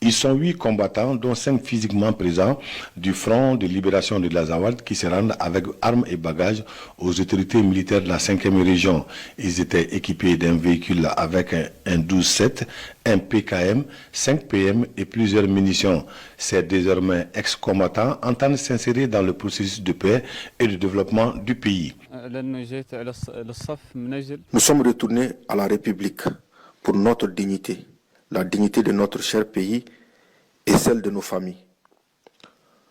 Ils sont 8 combattants, dont 5 physiquement présents, du Front de libération de l'Azawad, qui se rendent avec armes et bagages aux autorités militaires de la 5e région. Ils étaient équipés d'un véhicule avec un 12-7, un PKM, 5 PM et plusieurs munitions. Ces désormais ex-combattants entendent s'insérer dans le processus de paix et de développement du pays. Nous sommes retournés à la République pour notre dignité, la dignité de notre cher pays et celle de nos familles.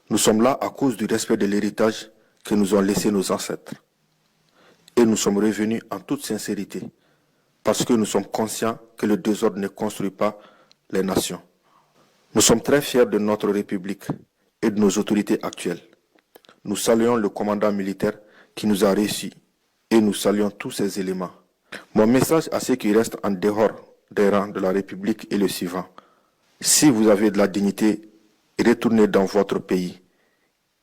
Nous sommes là à cause du respect de l'héritage que nous ont laissé nos ancêtres. Et nous sommes revenus en toute sincérité, parce que nous sommes conscients que le désordre ne construit pas les nations. Nous sommes très fiers de notre République et de nos autorités actuelles. Nous saluons le commandant militaire qui nous a reçus et nous saluons tous ces éléments. Mon message à ceux qui restent en dehors des rangs de la République est le suivant. Si vous avez de la dignité, retournez dans votre pays.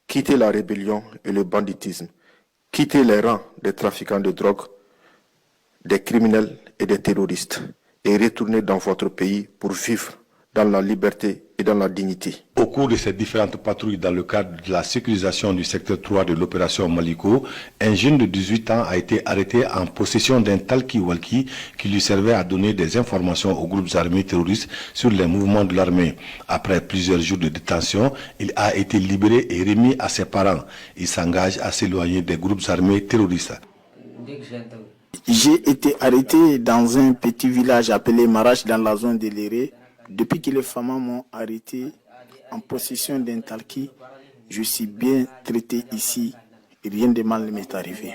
Quittez la rébellion et le banditisme. Quittez les rangs des trafiquants de drogue, des criminels et des terroristes. Et retournez dans votre pays pour vivre dans la liberté et dans la dignité. Au cours de ces différentes patrouilles dans le cadre de la sécurisation du secteur 3 de l'opération Maliko, un jeune de 18 ans a été arrêté en possession d'un talkie-walkie qui lui servait à donner des informations aux groupes armés terroristes sur les mouvements de l'armée. Après plusieurs jours de détention, il a été libéré et remis à ses parents. Il s'engage à s'éloigner des groupes armés terroristes. J'ai été arrêté dans un petit village appelé Marache dans la zone de l'Éré. Depuis que les femmes m'ont arrêté en possession d'un talki, je suis bien traité ici et rien de mal ne m'est arrivé.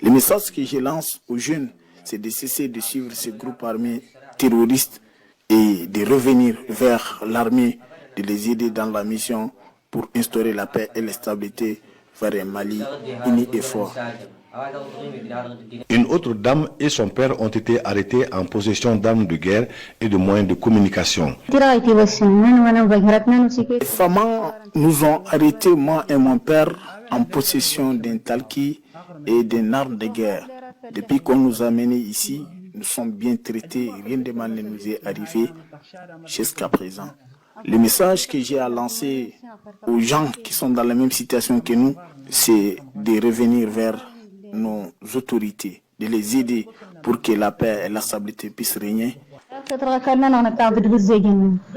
Le message que je lance aux jeunes, c'est de cesser de suivre ces groupes armés terroristes et de revenir vers l'armée, de les aider dans la mission pour instaurer la paix et la stabilité vers un Mali uni et fort. Une autre dame et son père ont été arrêtés en possession d'armes de guerre et de moyens de communication. Les femmes nous ont arrêtés, moi et mon père, en possession d'un talki et d'une arme de guerre. Depuis qu'on nous a menés ici, nous sommes bien traités, rien de mal ne nous est arrivé jusqu'à présent. Le message que j'ai à lancer aux gens qui sont dans la même situation que nous, c'est de revenir vers nos autorités, de les aider pour que la paix et la stabilité puissent régner.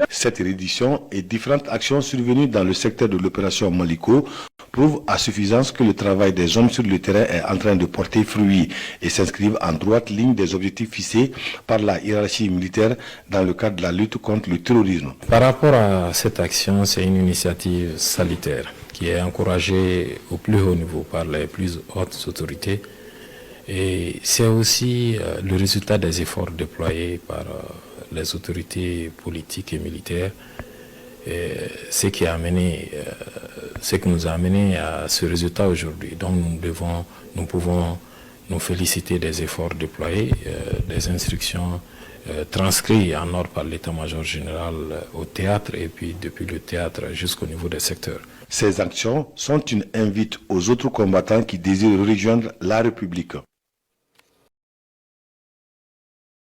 Cette reddition et différentes actions survenues dans le secteur de l'opération Maliko prouvent à suffisance que le travail des hommes sur le terrain est en train de porter fruit et s'inscrivent en droite ligne des objectifs fixés par la hiérarchie militaire dans le cadre de la lutte contre le terrorisme. Par rapport à cette action, c'est une initiative salutaire qui est encouragée au plus haut niveau par les plus hautes autorités. Et c'est aussi le résultat des efforts déployés par les autorités politiques et militaires, ce qui nous a amené à ce résultat aujourd'hui. Donc nous pouvons nous féliciter des efforts déployés, des instructions transcrites en ordre par l'état-major général au théâtre et puis depuis le théâtre jusqu'au niveau des secteurs. Ces actions sont une invite aux autres combattants qui désirent rejoindre la République.